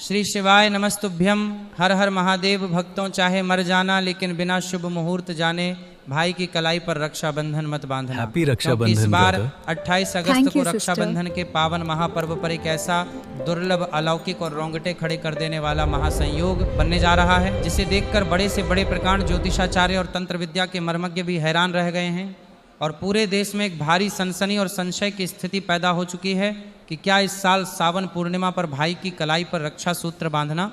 श्री शिवाय नमस्तुभ्यम। हर हर महादेव। भक्तों चाहे मर जाना लेकिन बिना शुभ मुहूर्त जाने भाई की कलाई पर रक्षाबंधन मत बांधना। हैप्पी रक्षाबंधन। इस बार 28 अगस्त को रक्षाबंधन के पावन महापर्व पर एक ऐसा दुर्लभ, अलौकिक और रोंगटे खड़े कर देने वाला महासंयोग बनने जा रहा है, जिसे देखकर बड़े से बड़े प्रकांड ज्योतिषाचार्य और तंत्र विद्या के मर्मज्ञ भी हैरान रह गए हैं। और पूरे देश में एक भारी सनसनी और संशय की स्थिति पैदा हो चुकी है कि क्या इस साल सावन पूर्णिमा पर भाई की कलाई पर रक्षा सूत्र बांधना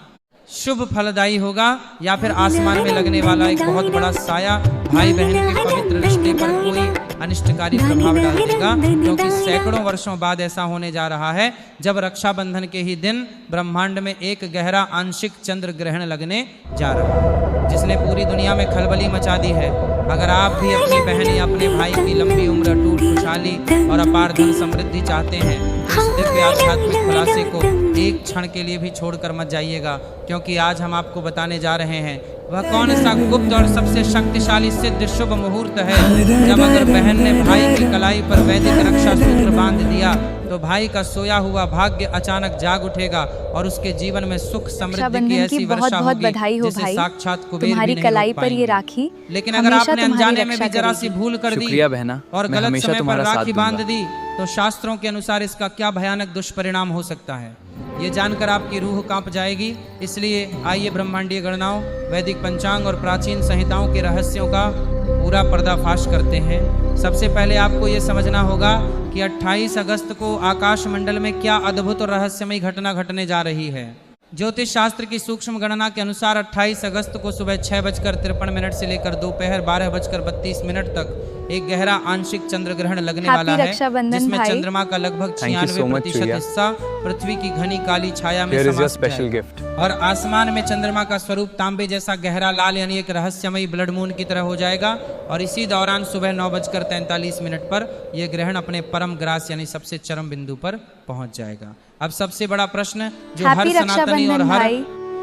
शुभ फलदायी होगा, या फिर आसमान में लगने वाला एक बहुत बड़ा साया भाई बहन के पवित्र रिश्ते पर कोई अनिष्टकारी प्रभाव डाल देगा। क्योंकि सैकड़ों वर्षों बाद ऐसा होने जा रहा है जब रक्षाबंधन के ही दिन ब्रह्मांड में एक गहरा आंशिक चंद्र ग्रहण लगने जा रहा है, जिसने पूरी दुनिया में खलबली मचा दी है। अगर आप भी अपनी बहन या अपने भाई की लंबी उम्र, अटूट खुशहाली और अपार धन समृद्धि चाहते हैं तो इस दिव्य आध्यात्मिक खुलासे को एक क्षण के लिए भी छोड़कर मत जाइएगा, क्योंकि आज हम आपको बताने जा रहे हैं वह कौन सा गुप्त और सबसे शक्तिशाली सिद्ध शुभ मुहूर्त है जब अगर बहन ने भाई की कलाई पर वैदिक रक्षा सूत्र बांध दिया तो भाई का सोया हुआ भाग्य अचानक जाग उठेगा और उसके जीवन में सुख समृद्धि की ऐसी वर्षा होगी जिसे साक्षात कुबेर भी नहीं रोक पाएंगे। लेकिन अगर आपने अनजाने में भी जरा सी भूल कर दी और गलत समय पर राखी बांध दी तो शास्त्रों के अनुसार इसका क्या भयानक दुष्परिणाम हो सकता है, ये जानकर आपकी रूह कांप जाएगी। इसलिए आइए ब्रह्मांडीय गणनाओं, वैदिक पंचांग और प्राचीन संहिताओं के रहस्यों का पूरा पर्दाफाश करते हैं। सबसे पहले आपको ये समझना होगा कि 28 अगस्त को आकाश मंडल में क्या अद्भुत और रहस्यमय घटना घटने जा रही है। ज्योतिष शास्त्र की सूक्ष्म गणना के अनुसार 28 अगस्त को सुबह 6:53 से लेकर दोपहर 12:32 तक एक गहरा आंशिक चंद्र ग्रहण लगने वाला है, जिसमें चंद्रमा का लगभग 96% हिस्सा पृथ्वी की घनी काली छाया में समाप्त है और आसमान में चंद्रमा का स्वरूप तांबे जैसा गहरा लाल यानी एक रहस्यमयी ब्लड मून की तरह हो जाएगा। और इसी दौरान सुबह 9:43 पर यह ग्रहण अपने परम ग्रास यानी सबसे चरम बिंदु पर पहुंच जाएगा। अब सबसे बड़ा प्रश्न जो हर सनातनी और हर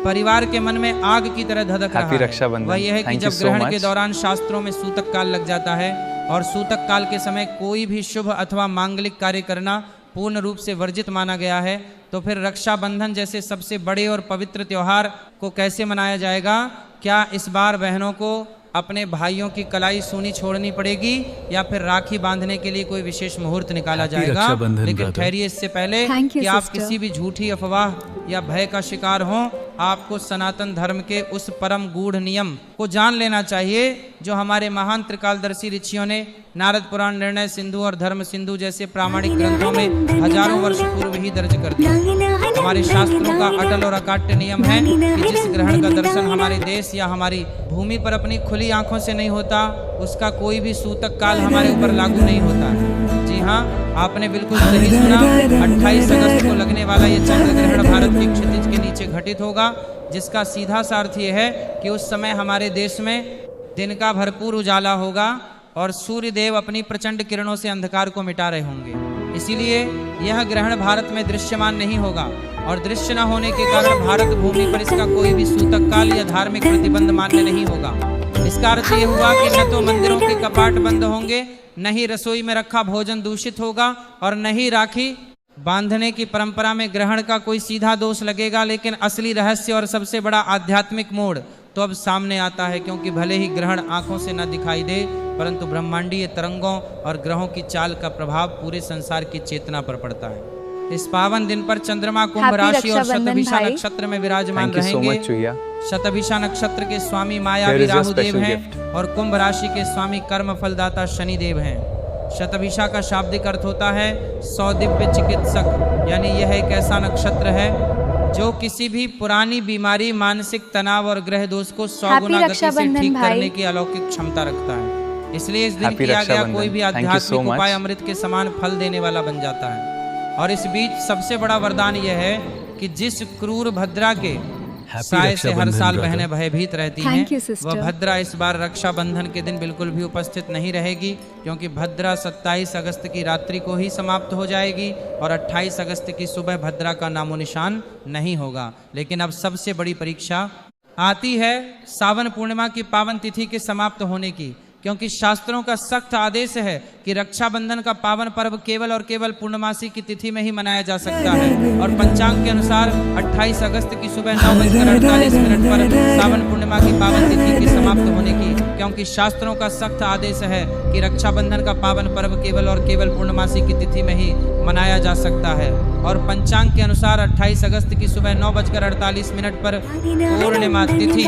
परिवार के मन में आग की तरह धधक रहा है वह यह है कि जब ग्रहण के दौरान शास्त्रों में सूतक काल लग जाता है और सूतक काल के समय कोई भी शुभ अथवा मांगलिक कार्य करना पूर्ण रूप से वर्जित माना गया है, तो फिर रक्षाबंधन जैसे सबसे बड़े और पवित्र त्योहार को कैसे मनाया जाएगा। क्या इस बार बहनों को अपने भाइयों की कलाई सूनी छोड़नी पड़ेगी या फिर राखी बांधने के लिए कोई विशेष मुहूर्त निकाला जाएगा। लेकिन ठहरिए, इससे पहले कि आप किसी भी झूठी अफवाह या भय का शिकार हों, आपको सनातन धर्म के उस परम गूढ़ नियम को जान लेना चाहिए जो हमारे महान त्रिकालदर्शी ऋषियों ने नारद पुराण, निर्णय सिंधु और धर्म सिंधु जैसे प्रामाणिक ग्रंथों में हजारों वर्ष पूर्व ही दर्ज कर दिया। हमारे शास्त्रों का अटल और अकाट्य नियम है कि जिस ग्रहण का दर्शन हमारे देश या हमारी भूमि पर अपनी खुली आंखों से नहीं होता उसका कोई भी सूतक काल हमारे ऊपर लागू नहीं होता है। जी हाँ, आपने बिल्कुल सही सुना। 28 अगस्त को लगने वाला ये चंद्र ग्रहण भारत के क्षितिज के नीचे घटित होगा, जिसका सीधा सा अर्थ ये है कि उस समय हमारे देश में दिन का भरपूर उजाला होगा और सूर्य देव अपनी प्रचंड किरणों से अंधकार को मिटा रहे होंगे। इसीलिए यह ग्रहण भारत में दृश्यमान नहीं होगा और दृश्य न होने के कारण भारत भूमि पर इसका कोई भी सूतक काल या धार्मिक प्रतिबंध मान्य नहीं होगा। इसका अर्थ ये हुआ कि न तो मंदिरों के कपाट बंद होंगे, न ही रसोई में रखा भोजन दूषित होगा और न ही राखी बांधने की परंपरा में ग्रहण का कोई सीधा दोष लगेगा। लेकिन असली रहस्य और सबसे बड़ा आध्यात्मिक मोड़ तो अब सामने आता है, क्योंकि भले ही ग्रहण आंखों से न दिखाई दे परंतु ब्रह्मांडीय तरंगों और ग्रहों की चाल का प्रभाव पूरे संसार की चेतना पर पड़ता है। इस पावन दिन पर चंद्रमा कुंभ राशि और शतभिषा नक्षत्र में विराजमान रहेंगे। शतभिषा नक्षत्र के स्वामी मायावी राहुदेव हैं और कुंभ राशि के स्वामी कर्म फलदाता शनिदेव हैं। शतभिषा का शाब्दिक अर्थ होता है 100 दिव्य चिकित्सक, यानी यह एक ऐसा नक्षत्र है जो किसी भी पुरानी बीमारी, मानसिक तनाव और ग्रह दोष को 100 गुना गति से ठीक करने की अलौकिक क्षमता रखता है। इसलिए इस दिन किया गया कोई भी आध्यात्मिक उपाय अमृत के समान फल देने वाला बन जाता है। और इस बीच सबसे बड़ा वरदान यह है कि जिस क्रूर भद्रा के साय से हर साल बहनें भयभीत रहती हैं, वह भद्रा इस बार रक्षाबंधन के दिन बिल्कुल भी उपस्थित नहीं रहेगी, क्योंकि भद्रा 27 अगस्त की रात्रि को ही समाप्त हो जाएगी और 28 अगस्त की सुबह भद्रा का नामो निशान नहीं होगा। लेकिन अब सबसे बड़ी परीक्षा आती है सावन पूर्णिमा की पावन तिथि के समाप्त होने की, क्योंकि शास्त्रों का सख्त आदेश है कि रक्षाबंधन का पावन पर्व केवल और केवल पूर्णमासी की तिथि में ही मनाया जा सकता है। और पंचांग के अनुसार 28 अगस्त की सुबह 9:48 पर सावन पूर्णिमा की पावन तिथि के समाप्त होने की, क्योंकि शास्त्रों का सख्त आदेश है कि रक्षाबंधन का पावन पर्व केवल और केवल पूर्णमासी की तिथि में ही मनाया जा सकता है। और पंचांग के अनुसार 28 अगस्त की सुबह 9:48 पर पूर्णिमा तिथि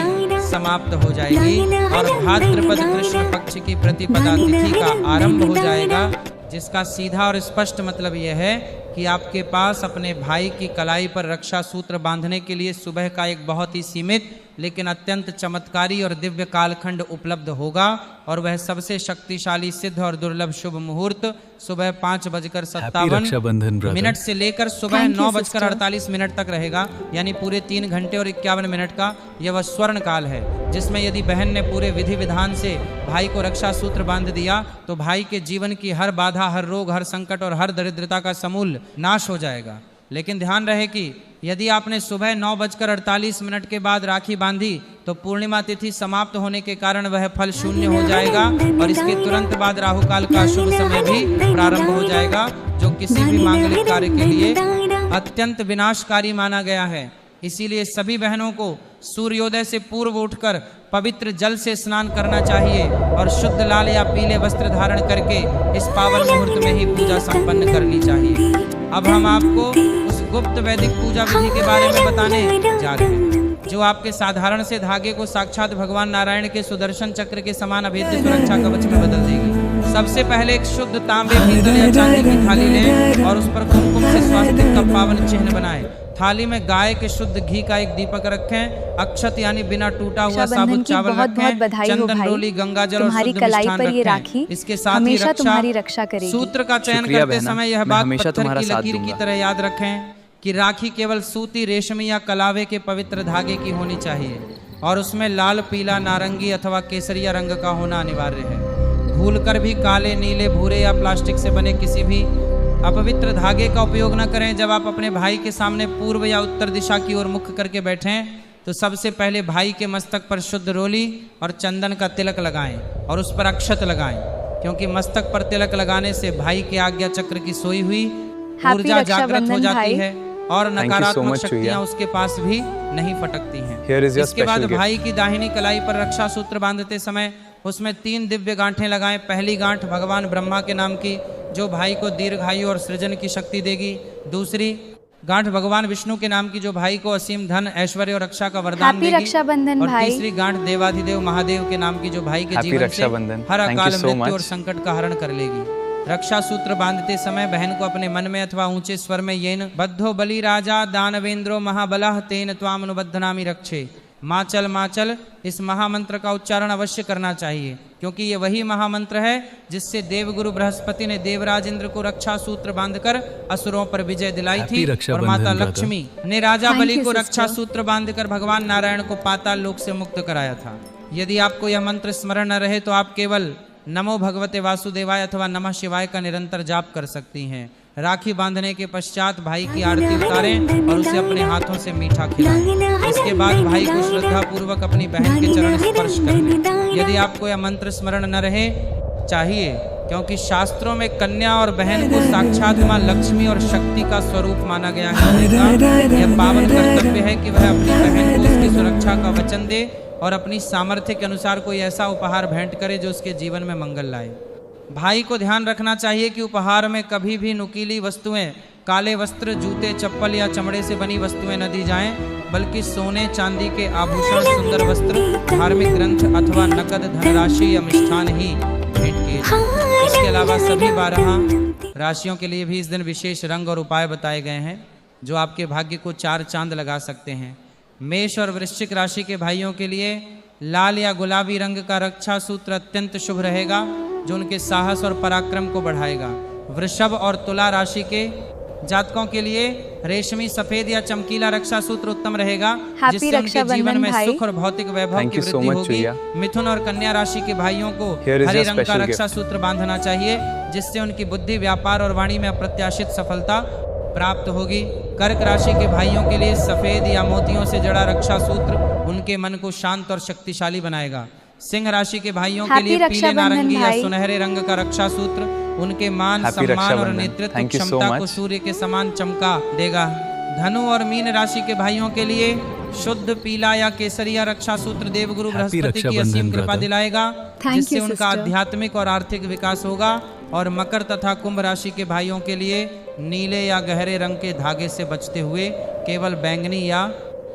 समाप्त हो जाएगी और भाद्रपद कृष्ण पक्ष की प्रतिपदा तिथि का आरंभ हो जाएगा, जिसका सीधा और स्पष्ट मतलब यह है कि आपके पास अपने भाई की कलाई पर रक्षा सूत्र बांधने के लिए सुबह का एक बहुत ही सीमित लेकिन अत्यंत चमत्कारी और दिव्य कालखंड उपलब्ध होगा। और वह सबसे शक्तिशाली सिद्ध और दुर्लभ शुभ मुहूर्त सुबह 5:57 से लेकर सुबह 9:48 तक रहेगा, यानी पूरे 3 घंटे और 51 मिनट का यह वह स्वर्ण काल है, जिसमें यदि बहन ने पूरे विधि विधान से भाई को रक्षा सूत्र बांध दिया तो भाई के जीवन की हर बाधा, हर रोग, हर संकट और हर दरिद्रता का समूल नाश हो जाएगा। लेकिन ध्यान रहे कि यदि आपने सुबह 9:48 के बाद राखी बांधी तो पूर्णिमा तिथि समाप्त होने के कारण वह फल शून्य हो जाएगा और इसके तुरंत बाद राहु काल का शुभ समय भी प्रारंभ हो जाएगा, जो किसी भी मांगलिक कार्य के लिए अत्यंत विनाशकारी माना गया है। इसीलिए सभी बहनों को सूर्योदय से पूर्व उठकर पवित्र जल से स्नान करना चाहिए और शुद्ध लाल या पीले वस्त्र धारण करके इस पावन मुहूर्त में ही पूजा संपन्न करनी चाहिए। अब हम आपको उस गुप्त वैदिक पूजा विधि के बारे में बताने जा रहे हैं, जो आपके साधारण से धागे को साक्षात भगवान नारायण के सुदर्शन चक्र के समान अभेद्य सुरक्षा कवच में बदल देगी। सबसे पहले एक शुद्ध तांबे, पीतल या चांदी की थाली लें और उस पर कुमकुम से स्वास्तिक का पावन चिन्ह बनाएं। थाली में गाय के शुद्ध घी का एक दीपक रखें, अक्षत यानी बिना टूटा हुआ साबुत चावल रखें, चंदन रोली, गंगा जल और शुद्ध मिष्ठान रखें। इसके साथ ही रक्षा सूत्र का चयन करते समय यह बात पत्थर की लकीर की तरह याद रखें कि राखी केवल सूती, रेशमी या कलावे के पवित्र धागे की होनी चाहिए और उसमें लाल, पीला, नारंगी अथवा केसरिया रंग का होना अनिवार्य है। भूलकर भी काले, नीले, भूरे या प्लास्टिक से बने किसी भी अपवित्र धागे का उपयोग न करें। जब आप अपने भाई के सामने पूर्व या उत्तर दिशा की ओर मुख करके बैठें तो सबसे पहले भाई के मस्तक पर शुद्ध रोली और चंदन का तिलक लगाएं और उस पर अक्षत लगाएं, क्योंकि मस्तक पर तिलक लगाने से भाई के आज्ञा चक्र की सोई हुई ऊर्जा जागृत हो जाती है और नकारात्मक शक्तियां उसके पास भी नहीं फटकती हैं। इसके बाद भाई की दाहिनी कलाई पर रक्षा सूत्र बांधते समय उसमें 3 दिव्य गांठें लगाएं। पहली गांठ भगवान ब्रह्मा के नाम की, जो भाई को दीर्घायु और सृजन की शक्ति देगी। दूसरी गांठ भगवान विष्णु के नाम की, जो भाई को असीम धन, ऐश्वर्य और रक्षा का वरदान देगी। और तीसरी गांठ देवाधिदेव महादेव के नाम की, जो भाई के जीवन से हर अकाल मृत्यु और संकट का हरण कर लेगी। रक्षा सूत्र बांधते समय बहन को अपने मन में अथवा ऊंचे स्वर में येन बद्धो बलि राजा दानवेंद्रो महाबलः तेन त्वाम अनुबद्धनामि रक्षे माचल माचल, इस महामंत्र का उच्चारण अवश्य करना चाहिए, क्योंकि ये वही महामंत्र है जिससे देवगुरु बृहस्पति ने देवराज इंद्र को रक्षा सूत्र बांधकर असुरों पर विजय दिलाई थी और माता लक्ष्मी ने राजा बलि को रक्षा सूत्र बांधकर भगवान नारायण को पाताल लोक से मुक्त कराया था। यदि आपको यह मंत्र स्मरण न रहे तो आप केवल नमो भगवते वासुदेवाय अथवा नमः शिवाय का निरंतर जाप कर सकती हैं। राखी बांधने के पश्चात भाई की आरती उतारें और उसे अपने हाथों से मीठा खिलाएं। इसके बाद भाई को श्रद्धा पूर्वक अपनी बहन के चरण स्पर्श कर लें। यदि आपको यह मंत्र स्मरण न रहे चाहिए, क्योंकि शास्त्रों में कन्या और बहन को साक्षात मां लक्ष्मी और शक्ति का स्वरूप माना गया है। यह पावन कर्तव्य है कि वह अपनी बहन को उसकी सुरक्षा का वचन दे और अपनी सामर्थ्य के अनुसार कोई ऐसा उपहार भेंट करे जो उसके जीवन में मंगल लाए। भाई को ध्यान रखना चाहिए कि उपहार में कभी भी नुकीली वस्तुएं, काले वस्त्र, जूते, चप्पल या चमड़े से बनी वस्तुएं न दी जाएं, बल्कि सोने चांदी के आभूषण, सुंदर वस्त्र, धार्मिक ग्रंथ अथवा नकद धनराशि या मिष्ठान ही भेंट किए जाएं। इसके अलावा सभी 12 राशियों के लिए भी इस दिन विशेष रंग और उपाय बताए गए हैं, जो आपके भाग्य को 4 चांद लगा सकते हैं। मेष और वृश्चिक राशि के भाइयों के लिए लाल या गुलाबी रंग का रक्षा सूत्र अत्यंत शुभ रहेगा, जो उनके साहस और पराक्रम को बढ़ाएगा। वृषभ और तुला राशि के जातकों के लिए रेशमी, सफेद या चमकीला रक्षा सूत्र उत्तम रहेगा, जिससे उनके जीवन में सुख और भौतिक वैभव की वृद्धि होगी। मिथुन और कन्या राशि के भाइयों को हरे रंग का रक्षा सूत्र बांधना चाहिए, जिससे उनकी बुद्धि, व्यापार और वाणी में अप्रत्याशित सफलता प्राप्त होगी। कर्क राशि के भाइयों के लिए सफेद या मोतियों से जड़ा रक्षा सूत्र उनके मन को शांत और शक्तिशाली बनाएगा। सिंह राशि के भाइयों के लिए पीले नारंगी या सुनहरे रंग का रक्षा सूत्र उनके मान सम्मान और नेतृत्व क्षमता को सूर्य के समान चमका देगा। धनु और मीन राशि के भाइयों के लिए शुद्ध पीला या केसरिया रक्षा सूत्र देवगुरु बृहस्पति की असीम कृपा दिलाएगा, जिससे उनका आध्यात्मिक और आर्थिक विकास होगा। और मकर तथा कुंभ राशि के भाइयों के लिए नीले या गहरे रंग के धागे से बचते हुए केवल बैंगनी या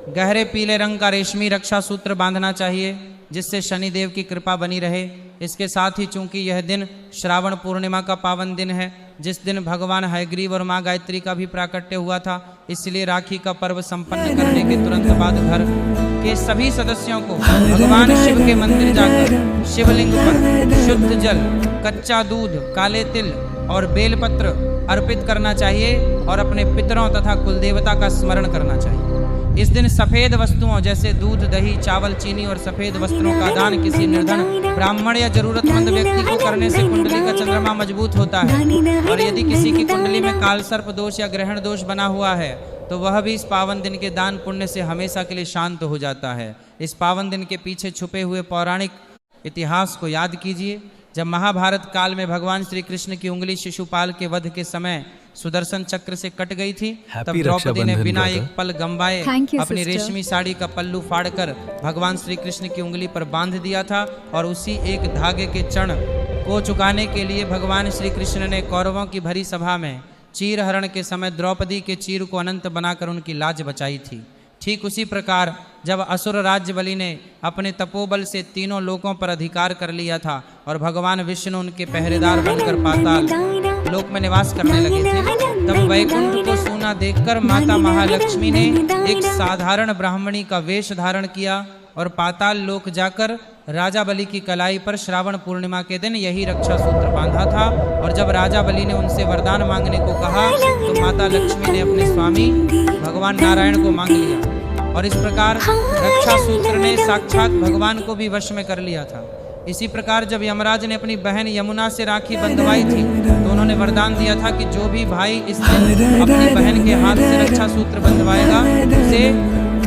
गहरे पीले रंग का रेशमी रक्षा सूत्र बांधना चाहिए, जिससे शनिदेव की कृपा बनी रहे। इसके साथ ही चूंकि यह दिन श्रावण पूर्णिमा का पावन दिन है, जिस दिन भगवान हयग्रीव और माँ गायत्री का भी प्राकट्य हुआ था, इसलिए राखी का पर्व संपन्न करने के तुरंत बाद घर के सभी सदस्यों को भगवान शिव के मंदिर जाकर शिवलिंग पर शुद्ध जल, कच्चा दूध, काले तिल और बेलपत्र अर्पित करना चाहिए और अपने पितरों तथा कुलदेवता का स्मरण करना चाहिए। इस दिन सफेद वस्तुओं जैसे दूध, दही, चावल, चीनी और सफेद वस्त्रों का दान किसी निर्धन ब्राह्मण या जरूरतमंद व्यक्ति को करने से कुंडली का चंद्रमा मजबूत होता है। और यदि किसी की कुंडली में काल सर्प दोष या ग्रहण दोष बना हुआ है तो वह भी इस पावन दिन के दान पुण्य से हमेशा के लिए शांत हो जाता है। इस पावन दिन के पीछे छुपे हुए पौराणिक इतिहास को याद कीजिए। जब महाभारत काल में भगवान श्री कृष्ण की उंगली शिशुपाल के वध के समय सुदर्शन चक्र से कट गई थी, तब द्रौपदी ने बिना एक पल गंवाए अपनी रेशमी साड़ी का पल्लू फाड़कर भगवान श्री कृष्ण की उंगली पर बांध दिया था। और उसी एक धागे के चण को चुकाने के लिए भगवान श्री कृष्ण ने कौरवों की भरी सभा में चीर हरण के समय द्रौपदी के चीर को अनंत बनाकर उनकी लाज बचाई थी। ठीक उसी प्रकार जब असुर राज्य बलि ने अपने तपोबल से तीनों लोकों पर अधिकार कर लिया था और भगवान विष्णु उनके पहरेदार बनकर पाताल लोक में निवास करने लगे थे, तब वैकुंठ को सूना देखकर माता महालक्ष्मी ने एक साधारण ब्राह्मणी का वेश धारण किया और पाताल लोक जाकर राजा बलि की कलाई पर श्रावण पूर्णिमा के दिन यही रक्षा सूत्र बांधा था। और जब राजा बलि ने उनसे वरदान मांगने को कहा तो माता लक्ष्मी ने अपने स्वामी भगवान नारायण को मांग लिया और इस प्रकार रक्षा सूत्र ने साक्षात भगवान को भी वश में कर लिया था। इसी प्रकार जब यमराज ने अपनी बहन यमुना से राखी बंधवाई थी तो उन्होंने वरदान दिया था कि जो भी भाई इस दिन अपनी बहन के हाथ से रक्षा सूत्र बंधवाएगा उसे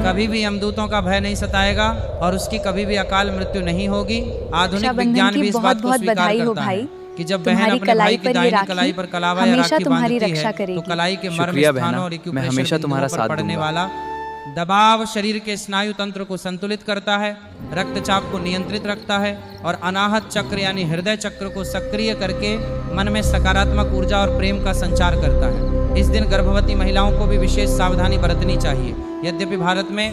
कभी भी यमदूतों का भय नहीं सताएगा और उसकी कभी भी अकाल मृत्यु नहीं होगी। आधुनिक विज्ञान भी इस बात को स्वीकार करता है कि जब बहन अपने भाई की दाहिनी कलाई पर कलावा या राखी बांधती है तो कलाई के मर्म स्थानों और एक्यूप्रेशर बिंदुओं पर पड़ने वाला दबाव शरीर के स्नायु तंत्र को संतुलित करता है, रक्तचाप को नियंत्रित रखता है और अनाहत चक्र यानी हृदय चक्र को सक्रिय करके मन में सकारात्मक ऊर्जा और प्रेम का संचार करता है। इस दिन गर्भवती महिलाओं को भी विशेष सावधानी बरतनी चाहिए। यद्यपि भारत में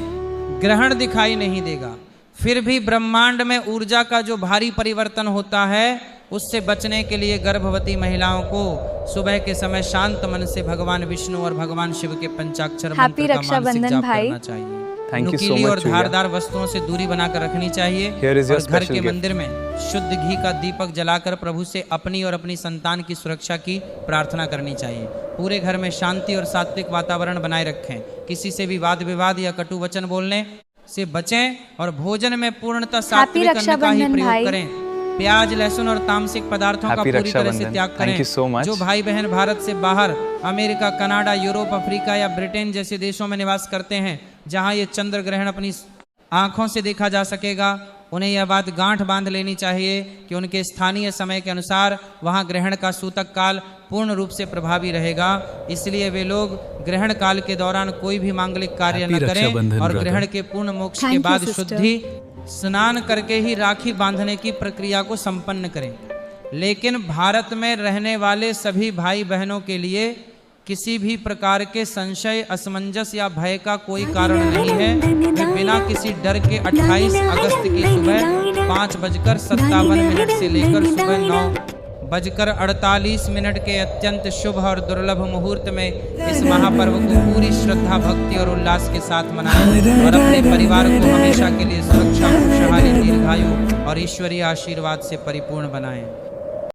ग्रहण दिखाई नहीं देगा, फिर भी ब्रह्मांड में ऊर्जा का जो भारी परिवर्तन होता है उससे बचने के लिए गर्भवती महिलाओं को सुबह के समय शांत मन से भगवान विष्णु और भगवान शिव के पंचाक्षर मंत्र का मानसिक जाप करना चाहिए। नुकीली और धारदार वस्तुओं से दूरी बनाकर रखनी चाहिए और घर के मंदिर में शुद्ध घी का दीपक जलाकर प्रभु से अपनी और अपनी संतान की सुरक्षा की प्रार्थना करनी चाहिए। पूरे घर में शांति और सात्विक वातावरण बनाए रखें। किसी से भी वाद विवाद या कटु वचन बोलने से बचें और भोजन में पूर्णतः सात्विक अन्न का ही प्रयोग करें। प्याज, लहसुन और तामसिक पदार्थों का पूरी तरह से त्याग करें। जो भाई बहन भारत से बाहर अमेरिका, कनाडा, यूरोप, अफ्रीका या ब्रिटेन जैसे देशों में निवास करते हैं जहां ये चंद्र ग्रहण अपनी आंखों से देखा जा सकेगा, उन्हें यह बात गांठ बांध लेनी चाहिए कि उनके स्थानीय समय के अनुसार वहां ग्रहण का सूतक काल पूर्ण रूप से प्रभावी रहेगा। इसलिए वे लोग ग्रहण काल के दौरान कोई भी मांगलिक कार्य न करें और ग्रहण के पूर्ण मोक्ष के बाद शुद्धि स्नान करके ही राखी बांधने की प्रक्रिया को संपन्न करें। लेकिन भारत में रहने वाले सभी भाई बहनों के लिए किसी भी प्रकार के संशय, असमंजस या भय का कोई कारण नहीं है। वे बिना किसी डर के 28 अगस्त की सुबह 5:57 से लेकर सुबह 9:48 के अत्यंत शुभ और दुर्लभ मुहूर्त में इस महापर्व को पूरी श्रद्धा, भक्ति और उल्लास के साथ मनाएं और अपने परिवार को हमेशा के लिए सुरक्षा, खुशहाली, दीर्घायु और ईश्वरीय आशीर्वाद से परिपूर्ण बनाएं।